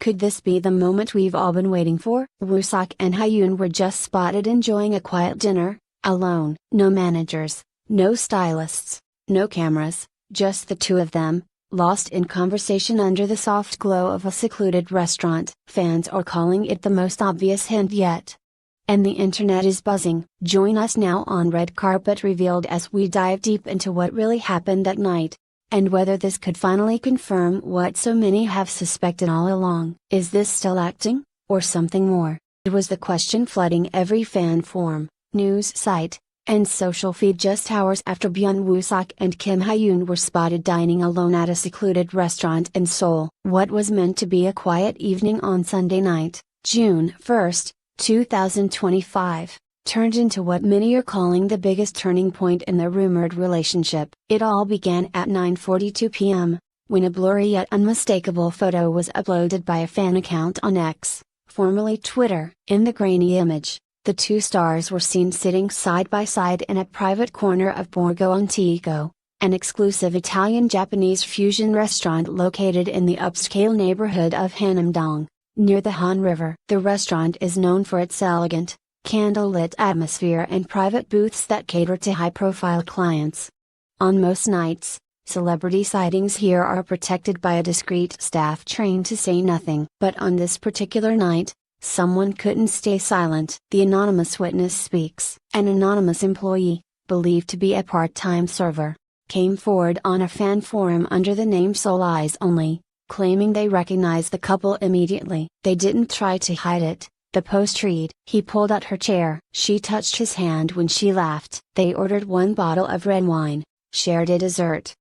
Could this be the moment we've all been waiting for? Woo-Seok and Hye-Yoon were just spotted enjoying a quiet dinner, alone. No managers, no stylists, no cameras, just the two of them, lost in conversation under the soft glow of a secluded restaurant. Fans are calling it the most obvious hint yet. And the internet is buzzing. Join us now on Red Carpet Revealed as we dive deep into what really happened that night, and whether this could finally confirm what so many have suspected all along. Is this still acting, or something more? It was the question flooding every fan forum, news site, and social feed just hours after Woo-Seok and Kim Hye-Yoon were spotted dining alone at a secluded restaurant in Seoul. What was meant to be a quiet evening on Sunday night, June 1, 2025, turned into what many are calling the biggest turning point in their rumored relationship. It all began at 9:42 p.m., when a blurry yet unmistakable photo was uploaded by a fan account on X, formerly Twitter. In the grainy image, the two stars were seen sitting side by side in a private corner of Borgo Antico, an exclusive Italian-Japanese fusion restaurant located in the upscale neighborhood of Hanamdong, near the Han River. The restaurant is known for its elegant, candlelit atmosphere and private booths that cater to high-profile clients. On most nights, celebrity sightings here are protected by a discreet staff trained to say nothing. But on this particular night, someone couldn't stay silent. The anonymous witness speaks. An anonymous employee, believed to be a part-time server, came forward on a fan forum under the name Soul Eyes Only, claiming they recognized the couple immediately. They didn't try to hide it, the post read. He pulled out her chair. She touched his hand when she laughed. They ordered one bottle of red wine, shared a dessert.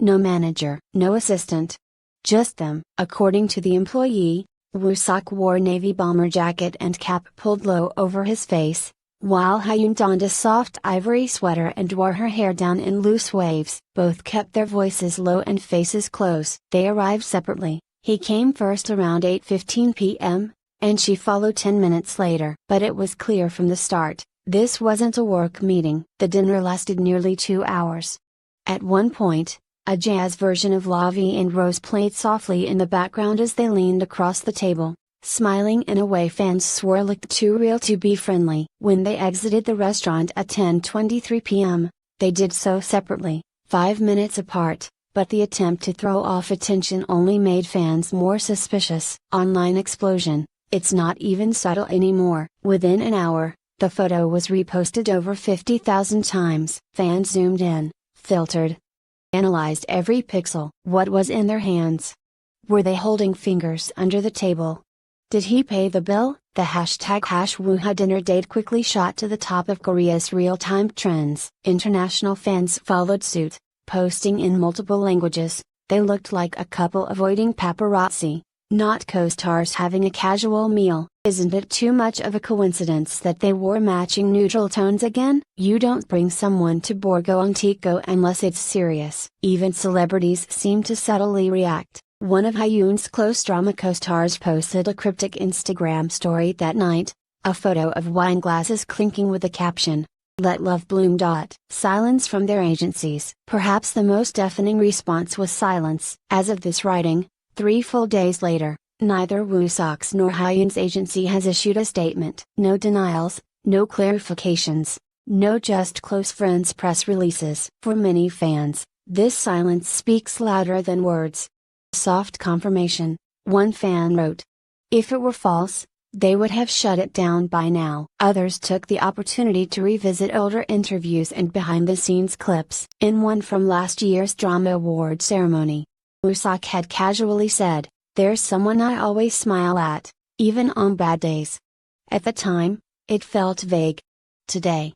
No manager, no assistant. Just them. According to the employee, Woo-Seok wore navy bomber jacket and cap pulled low over his face, while Hye-Yoon donned a soft ivory sweater and wore her hair down in loose waves. Both kept their voices low and faces close. They arrived separately. He came first around 8:15 p.m., and she followed 10 minutes later. But it was clear from the start, this wasn't a work meeting. The dinner lasted nearly 2 hours. At one point, a jazz version of La Vie en Rose played softly in the background as they leaned across the table, smiling in a way fans swore looked too real to be friendly. When they exited the restaurant at 10:23 p.m., they did so separately, 5 minutes apart, but the attempt to throw off attention only made fans more suspicious. Online explosion. It's not even subtle anymore. Within an hour, the photo was reposted over 50,000 times. Fans zoomed in, filtered, analyzed every pixel. What was in their hands? Were they holding fingers under the table? Did he pay the bill? The hashtag #WooHa dinner date quickly shot to the top of Korea's real-time trends. International fans followed suit, posting in multiple languages. They looked like a couple avoiding paparazzi, not co-stars having a casual meal. Isn't it too much of a coincidence that they wore matching neutral tones again? You don't bring someone to Borgo Antico unless it's serious. Even celebrities seem to subtly react. One of Hye-Yoon's close drama co-stars posted a cryptic Instagram story that night, a photo of wine glasses clinking with the caption, "Let love bloom." Silence from their agencies. Perhaps the most deafening response was silence. As of this writing, 3 full days later, neither Woo-Seok's nor Hye-Yoon's agency has issued a statement. No denials, no clarifications, no just close friends press releases. For many fans, this silence speaks louder than words. Soft confirmation, one fan wrote. If it were false, they would have shut it down by now. Others took the opportunity to revisit older interviews and behind-the-scenes clips. In one from last year's Drama Award ceremony, Woo-Seok had casually said, "There's someone I always smile at, even on bad days." At the time, it felt vague. Today,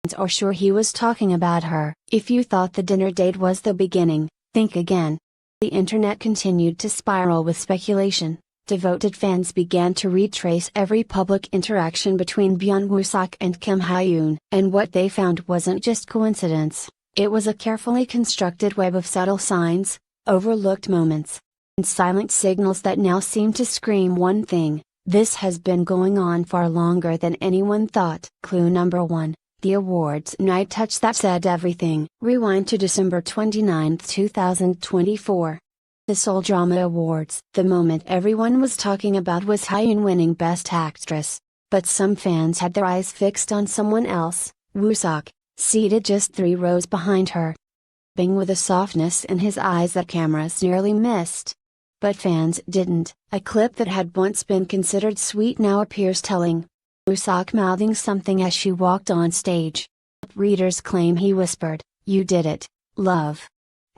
fans are sure he was talking about her. If you thought the dinner date was the beginning, think again. The internet continued to spiral with speculation. Devoted fans began to retrace every public interaction between Woo-Seok and Kim Hye-Yoon. And what they found wasn't just coincidence, it was a carefully constructed web of subtle signs, overlooked moments, and silent signals that now seem to scream one thing: this has been going on far longer than anyone thought. Clue number 1, the awards night touch that said everything. Rewind to December 29, 2024. The Seoul Drama Awards. The moment everyone was talking about was Hye-Yoon winning Best Actress. But some fans had their eyes fixed on someone else, Woo-Seok, seated just 3 rows behind her. Bing with a softness in his eyes that cameras nearly missed. But fans didn't. A clip that had once been considered sweet now appears telling. Woo-Seok mouthing something as she walked on stage. Readers claim he whispered, "You did it, love."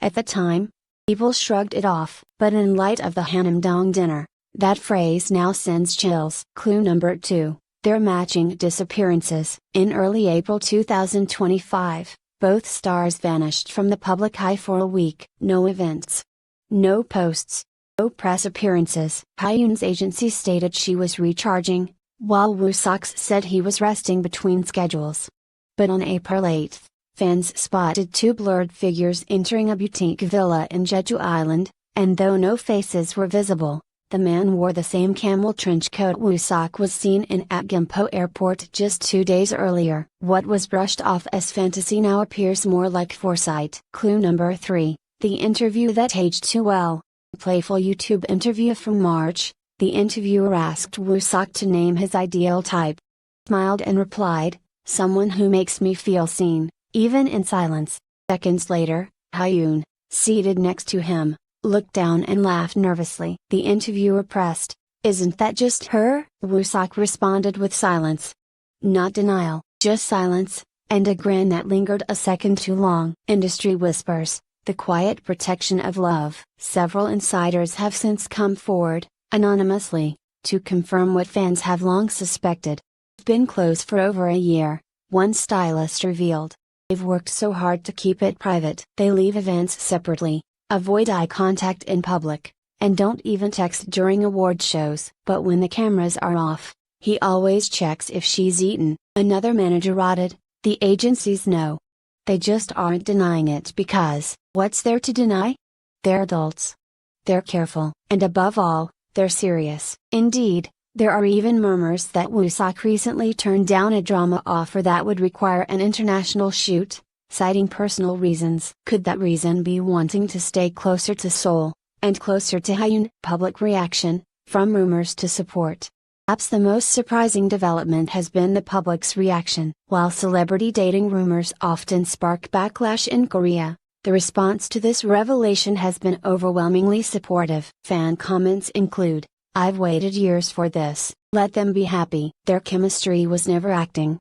At the time, people shrugged it off, but in light of the Hanam-dong dinner, that phrase now sends chills. Clue number 2, their matching disappearances. In early April 2025, both stars vanished from the public eye for a week. No events. No posts. No press appearances. Hye-Yoon's agency stated she was recharging, while Woo-Seok's said he was resting between schedules. But on April 8, fans spotted 2 blurred figures entering a boutique villa in Jeju Island, and though no faces were visible, the man wore the same camel trench coat Woo-Seok was seen in at Gimpo Airport just 2 days earlier. What was brushed off as fantasy now appears more like foresight. Clue number 3, the interview that aged too well. Playful YouTube interview from March, the interviewer asked Woo-Seok to name his ideal type. Smiled and replied, "Someone who makes me feel seen, even in silence." Seconds later, Hye-Yoon, seated next to him, looked down and laughed nervously. The interviewer pressed, "Isn't that just her?" Woo-Seok responded with silence. Not denial, just silence, and a grin that lingered a second too long. Industry whispers, the quiet protection of love. Several insiders have since come forward, anonymously, to confirm what fans have long suspected. Been close for over a year, one stylist revealed. They've worked so hard to keep it private. They leave events separately, avoid eye contact in public, and don't even text during award shows. But when the cameras are off, he always checks if she's eaten. Another manager added, "The agencies know. They just aren't denying it because, what's there to deny? They're adults. They're careful, and above all, they're serious." Indeed, there are even murmurs that Woo-Seok recently turned down a drama offer that would require an international shoot, citing personal reasons. Could that reason be wanting to stay closer to Seoul, and closer to Hye-Yoon? Public reaction, from rumors to support. Perhaps the most surprising development has been the public's reaction. While celebrity dating rumors often spark backlash in Korea, the response to this revelation has been overwhelmingly supportive. Fan comments include, "I've waited years for this, let them be happy." Their chemistry was never acting.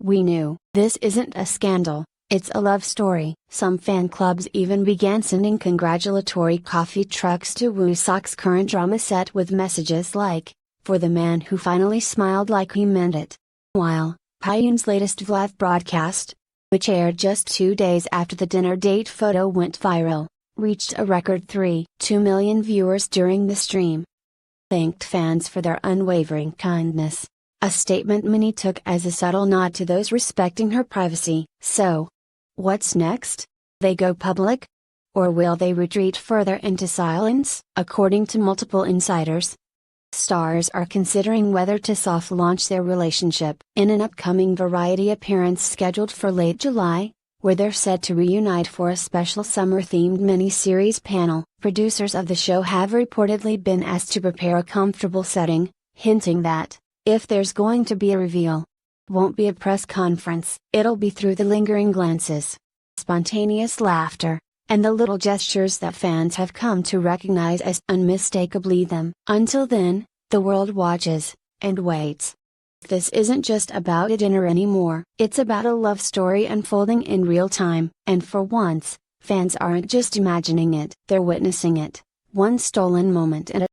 "We knew. This isn't a scandal, it's a love story." Some fan clubs even began sending congratulatory coffee trucks to Woo-Seok's current drama set with messages like, "For the man who finally smiled like he meant it." While, Hye-Yoon's latest vlog broadcast, which aired just 2 days after the dinner date photo went viral, reached a record 3.2 million viewers during the stream. Thanked fans for their unwavering kindness, a statement many took as a subtle nod to those respecting her privacy. So, what's next? They go public? Or will they retreat further into silence? According to multiple insiders, stars are considering whether to soft launch their relationship. In an upcoming Variety appearance scheduled for late July, where they're set to reunite for a special summer-themed mini-series panel, producers of the show have reportedly been asked to prepare a comfortable setting, hinting that, if there's going to be a reveal, it won't be a press conference. It'll be through the lingering glances, spontaneous laughter, and the little gestures that fans have come to recognize as unmistakably them. Until then, the world watches, and waits. This isn't just about a dinner anymore. It's about a love story unfolding in real time. And for once, fans aren't just imagining it. They're witnessing it, one stolen moment at a